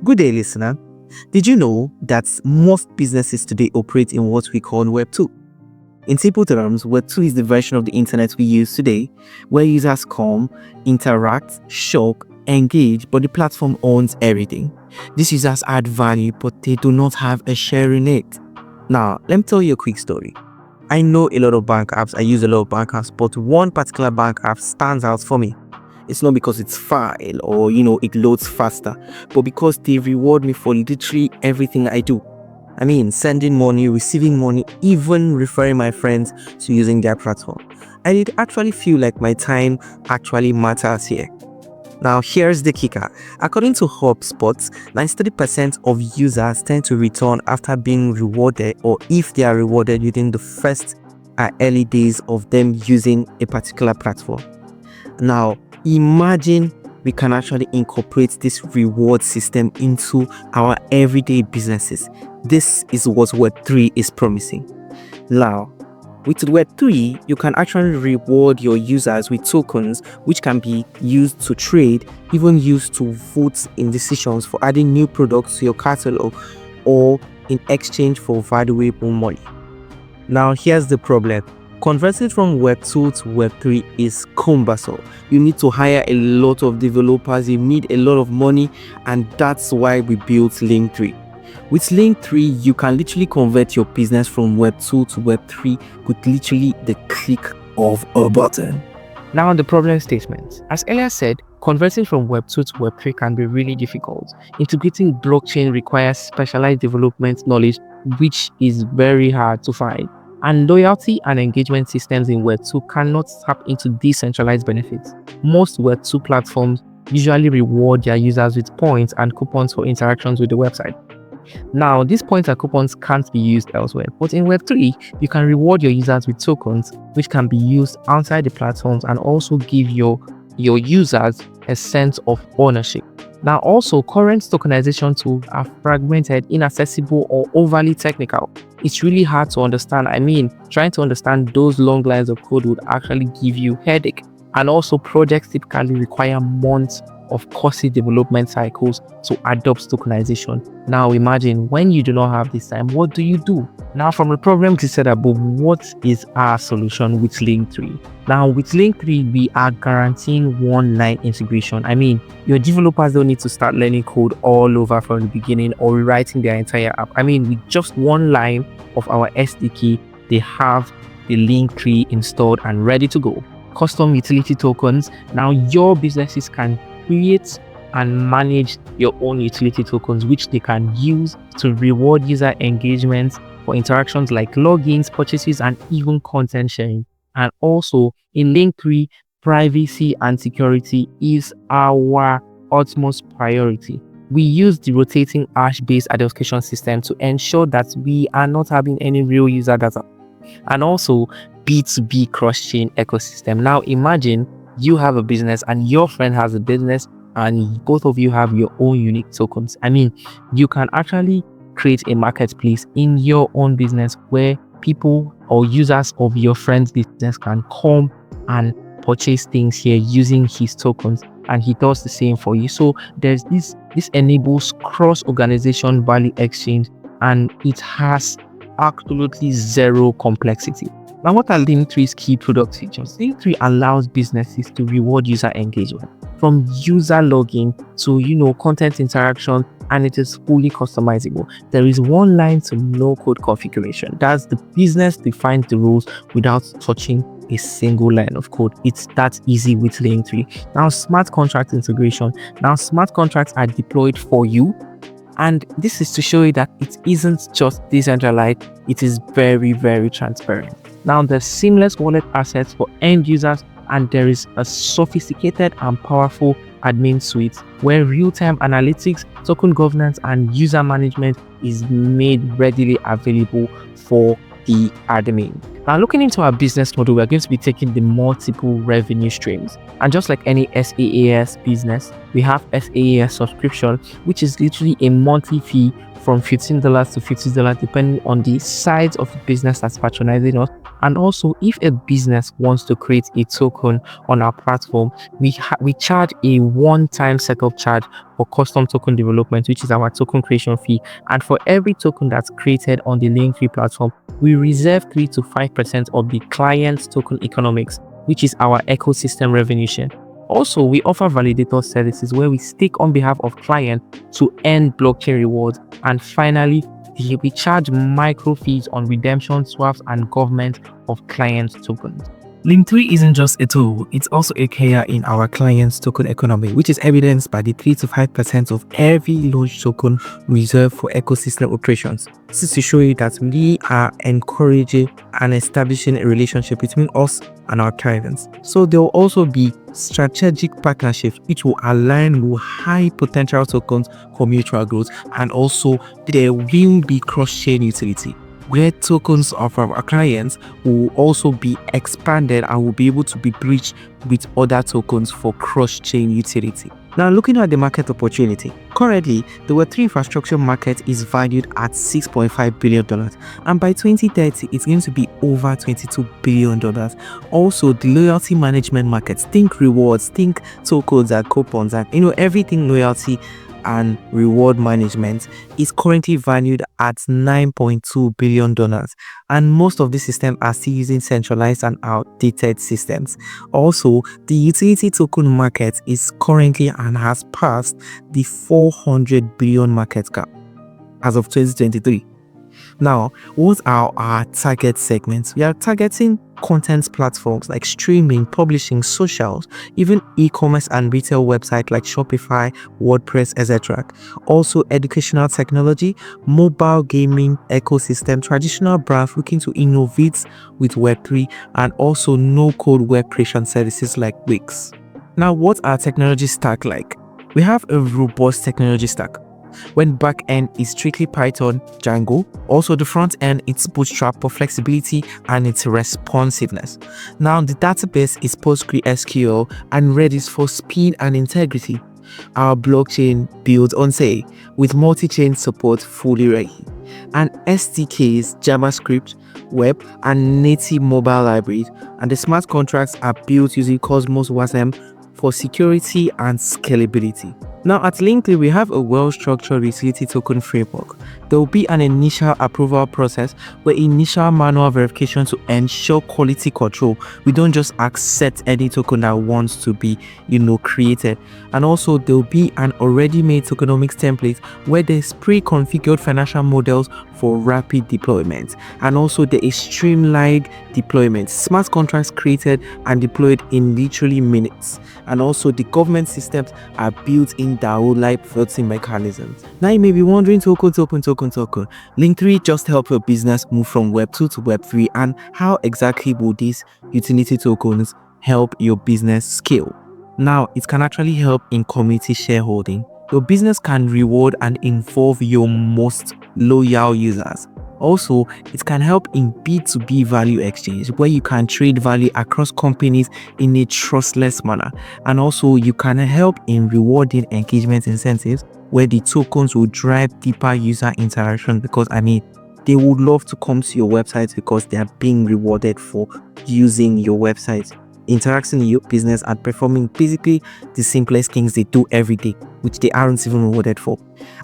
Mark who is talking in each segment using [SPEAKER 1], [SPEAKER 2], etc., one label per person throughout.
[SPEAKER 1] Good day, listener. Did you know that most businesses today operate in what we call Web 2? In simple terms, Web 2 is the version of the internet we use today, where users come, interact, shop, engage, but the platform owns everything. These users add value, but they do not have a share in it. Now, let me tell you a quick story. I know a lot of bank apps, I use a lot of bank apps, but one particular bank app stands out for me. It's not because it's file or it loads faster, but because they reward me for literally everything I do. I mean, sending money, receiving money, even referring my friends to using their platform. And it actually feel like my time actually matters here. Now, here's the kicker. According to HubSpot, 93% of users tend to return after being rewarded, or if they are rewarded within the first early days of them using a particular platform. Now, imagine we can actually incorporate this reward system into our everyday businesses. This is what Web3 is promising. Now, with Web3, you can actually reward your users with tokens, which can be used to trade, even used to vote in decisions for adding new products to your catalog, or in exchange for valuable money. Now, here's the problem. Converting from Web 2 to Web 3 is cumbersome. You need to hire a lot of developers, you need a lot of money, and that's why we built LINK3. With LINK3, you can literally convert your business from Web 2 to Web 3 with literally the click of a button.
[SPEAKER 2] Now, the problem statement. As earlier said, converting from Web 2 to Web 3 can be really difficult. Integrating blockchain requires specialized development knowledge, which is very hard to find. And loyalty and engagement systems in Web 2 cannot tap into decentralized benefits. Most Web 2 platforms usually reward their users with points and coupons for interactions with the website. Now, these points and coupons can't be used elsewhere, but in Web 3, you can reward your users with tokens, which can be used outside the platforms and also give your users a sense of ownership. Now, also, current tokenization tools are fragmented, inaccessible, or overly technical. It's really hard to understand. I mean, trying to understand those long lines of code would actually give you headache. And also, projects typically require months of costly development cycles to adopt tokenization. Now imagine when you do not have this time, what do you do? Now, from the problem listed above, what is our solution with LINK3? Now with LINK3, we are guaranteeing one-line integration. I mean, your developers don't need to start learning code all over from the beginning or rewriting their entire app. I mean, with just one line of our SDK, they have the LINK3 installed and ready to go. Custom utility tokens. Now your businesses can create and manage your own utility tokens, which they can use to reward user engagement for interactions like logins, purchases, and even content sharing. And also in LINK3, privacy and security is our utmost priority. We use the rotating hash-based identification system to ensure that we are not having any real user data. And also B2B cross-chain ecosystem. Now imagine you have a business and your friend has a business and both of you have your own unique tokens. I mean, you can actually create a marketplace in your own business where people or users of your friend's business can come and purchase things here using his tokens, and he does the same for you. So there's this enables cross-organization value exchange, and it has absolutely zero complexity. Now, what are LINK3's key product features? LINK3 allows businesses to reward user engagement from user login to content interaction, and it is fully customizable. There is one line to no code configuration. That's the business defines the rules without touching a single line of code. It's that easy with LINK3. Now, smart contract integration. Now, smart contracts are deployed for you. And this is to show you that it isn't just decentralized, it is very, very transparent. Now, there's seamless wallet access for end users, and there is a sophisticated and powerful admin suite where real-time analytics, token governance, and user management is made readily available for the admin. Now, looking into our business model, we're going to be taking the multiple revenue streams. And just like any SaaS business, we have SaaS subscription, which is literally a monthly fee from $15 to $50, depending on the size of the business that's patronizing us. And also, if a business wants to create a token on our platform, we charge a one-time setup charge for custom token development, which is our token creation fee. And for every token that's created on the Link3 platform, we reserve 3 to 5% of the client's token economics, which is our ecosystem revenue share. Also, we offer validator services where we stake on behalf of clients to earn blockchain rewards. And finally, we charge micro fees on redemption, swaps, and government of client tokens.
[SPEAKER 1] Link3 isn't just a tool, it's also a player in our client's token economy, which is evidenced by the 3 to 5% of every launch token reserved for ecosystem operations. This is to show you that we are encouraging and establishing a relationship between us and our clients. So there will also be strategic partnerships which will align with high potential tokens for mutual growth, and also there will be cross-chain utility, where tokens of our clients will also be expanded and will be able to be bridged with other tokens for cross-chain utility. Now, looking at the market opportunity, currently the Web3 infrastructure market is valued at $6.5 billion, and by 2030 it's going to be over $22 billion. Also, the loyalty management market, think rewards, think tokens and coupons, and everything loyalty and reward management, is currently valued at $9.2 billion, and most of these systems are still using centralized and outdated systems. Also, the utility token market is currently and has passed the 400 billion market cap as of 2023. Now, what are our target segments? We are targeting content platforms like streaming, publishing, socials, even e-commerce and retail websites like Shopify, WordPress, etc. Also, educational technology, mobile gaming ecosystem, traditional brands looking to innovate with Web3, and also no-code web creation services like Wix. Now, what's our technology stack like? We have a robust technology stack. When back end is strictly Python, Django. Also the front end, it's Bootstrap for flexibility and its responsiveness. Now the database is PostgreSQL and Redis for speed and integrity. Our blockchain builds on Say with multi-chain support fully ready. And SDKs, JavaScript, web, and native mobile libraries, and the smart contracts are built using Cosmos WASM for security and scalability. Now at Link3, we have a well-structured utility token framework. There will be an initial approval process where initial manual verification to ensure quality control. We don't just accept any token that wants to be, created. And also there will be an already made tokenomics template where there's pre-configured financial models for rapid deployment. And also there is streamlined deployment, smart contracts created and deployed in literally minutes. And also the government systems are built in DAO like voting mechanisms. Now you may be wondering, token. Link3 just help your business move from Web2 to Web3, and how exactly will these utility tokens help your business scale? Now, it can actually help in community shareholding. Your business can reward and involve your most loyal users. Also, it can help in B2B value exchange, where you can trade value across companies in a trustless manner. And also, you can help in rewarding engagement incentives, where the tokens will drive deeper user interaction, because they would love to come to your website because they are being rewarded for using your website, interacting in your business, and performing basically the simplest things they do every day, which they aren't even rewarded for.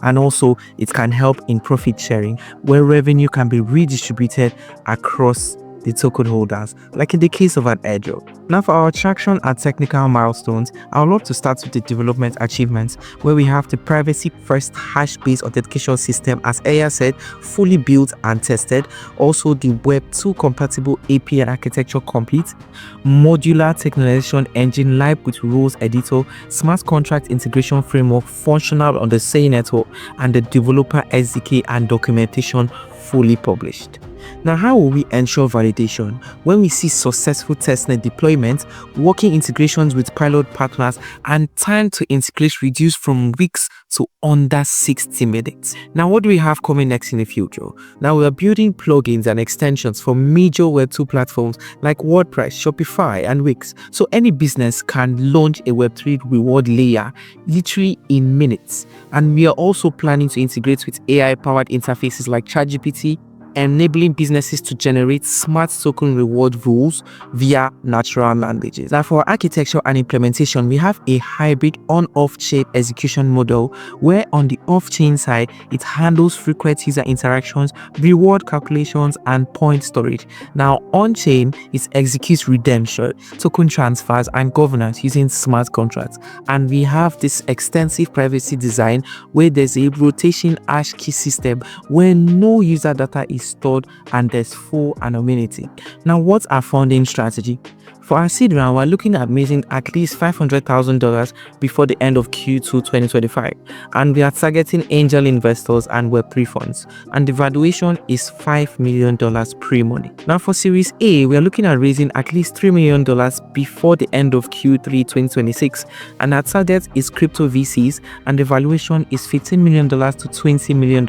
[SPEAKER 1] And also it can help in profit sharing, where revenue can be redistributed across the token holders, like in the case of an airdrop. Now for our traction and technical milestones, I would love to start with the development achievements, where we have the privacy first hash-based authentication system, as Aya said, fully built and tested. Also the Web2 compatible API architecture complete, modular technologization engine live with rules editor, smart contract integration framework functional on the same network, and the developer SDK and documentation fully published. Now, how will we ensure validation? When we see successful testnet deployment, working integrations with pilot partners, and time to integrate reduced from weeks to under 60 minutes. Now, what do we have coming next in the future? Now, we are building plugins and extensions for major Web2 platforms like WordPress, Shopify, and Wix. So any business can launch a Web3 reward layer literally in minutes. And we are also planning to integrate with AI-powered interfaces like ChatGPT, enabling businesses to generate smart token reward rules via natural languages. Now, for architecture and implementation, we have a hybrid on-off-chain execution model where on the off-chain side, it handles frequent user interactions, reward calculations, and point storage. Now, on-chain, it executes redemption, token transfers, and governance using smart contracts. And we have this extensive privacy design where there's a rotation hash key system where no user data is stored and there's full anonymity. Now, what's our funding strategy? For our seed round, we're looking at raising at least $500,000 before the end of Q2 2025, and we are targeting angel investors and Web3 funds, and the valuation is $5 million pre-money. Now, for Series A, we are looking at raising at least $3 million before the end of Q3 2026, and our target is crypto VCs, and the valuation is $15 million to $20 million,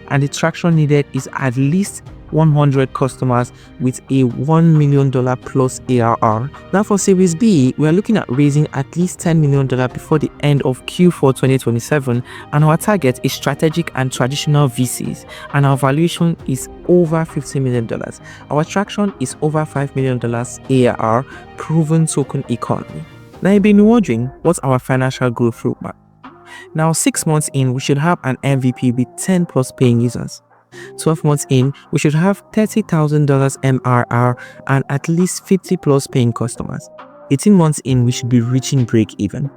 [SPEAKER 1] and the traction needed is at least 100 customers with a $1 million plus ARR. Now, for Series B, we are looking at raising at least $10 million before the end of Q4 2027, and our target is strategic and traditional VCs, and our valuation is over $50 million. Our traction is over $5 million ARR, proven token economy. Now, you've been wondering what's our financial growth roadmap. Now, 6 months in, we should have an MVP with 10 plus paying users. 12 months in, we should have $30,000 MRR and at least 50 plus paying customers. 18 months in, we should be reaching break even.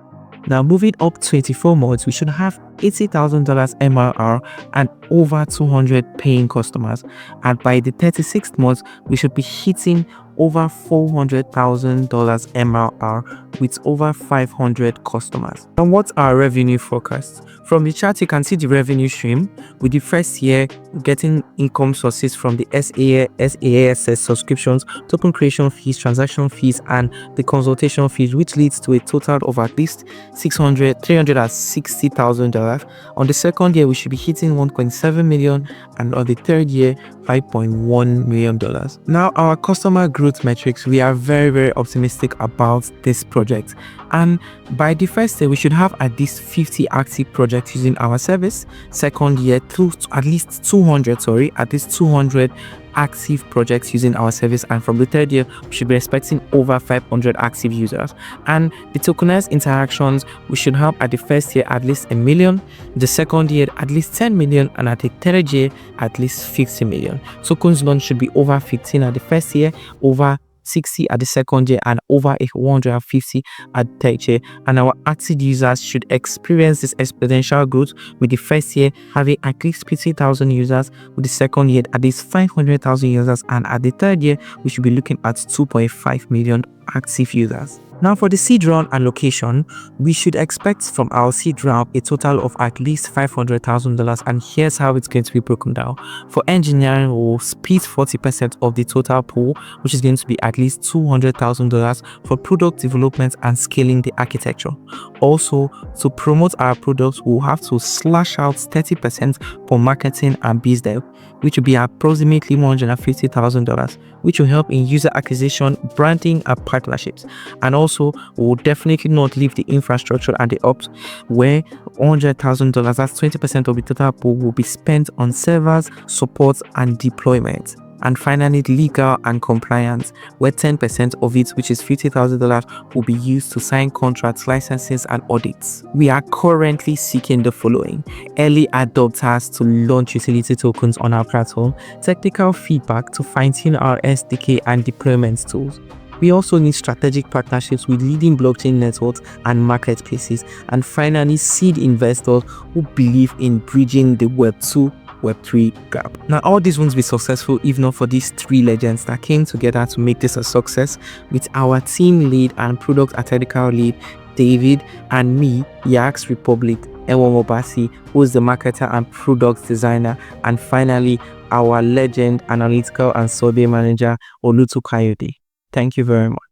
[SPEAKER 1] Now, moving up 24 months, we should have $80,000 MRR and over 200 paying customers. And by the 36th month, we should be hitting over $400,000 MRR with over 500 customers. And what's our revenue forecast? From the chart, you can see the revenue stream, with the first year getting income sources from the SaaS subscriptions, token creation fees, transaction fees, and the consultation fees, which leads to a total of at least $360,000. On the second year, we should be hitting $1.7 million, and on the third year, $5.1 million. Now, our customer growth metrics, we are very, very optimistic about this project. And by the first year, we should have at least 50 active projects using our service. Second year, at least 200 active projects using our service, and from the third year we should be expecting over 500 active users. And the tokenized interactions, we should have at the first year at least 1 million, the second year at least 10 million, and at the third year at least 50 million. Tokens launch should be over 15 at the first year, over 60 at the second year, and over 150 at the third year. And our active users should experience this exponential growth, with the first year having at least 50,000 users, with the second year at least 500,000 users, and at the third year we should be looking at 2.5 million active users. Now, for the seed round allocation, we should expect from our seed round a total of at least $500,000, and here's how it's going to be broken down. For engineering, we'll split 40% of the total pool, which is going to be at least $200,000 for product development and scaling the architecture. Also, to promote our products, we'll have to slash out 30% for marketing and biz dev, which will be approximately $150,000, which will help in user acquisition, branding, and partnerships. And also, we will definitely not leave the infrastructure and the ops, where $100,000, that's 20% of the total pool, will be spent on servers, support, and deployment. And finally, legal and compliance, where 10% of it, which is $50,000, will be used to sign contracts, licenses, and audits. We are currently seeking the following: early adopters to launch utility tokens on our platform, technical feedback to fine-tune our SDK and deployment tools. We also need strategic partnerships with leading blockchain networks and marketplaces. And finally, seed investors who believe in bridging the Web2 Web3 gap. Now, all these won't be successful if not for these three legends that came together to make this a success, with our team lead and product and technical lead, David, and me, Yax Republic, Enwomobasi, who is the marketer and product designer, and finally, our legend analytical and survey manager, Olutu Coyote. Thank you very much.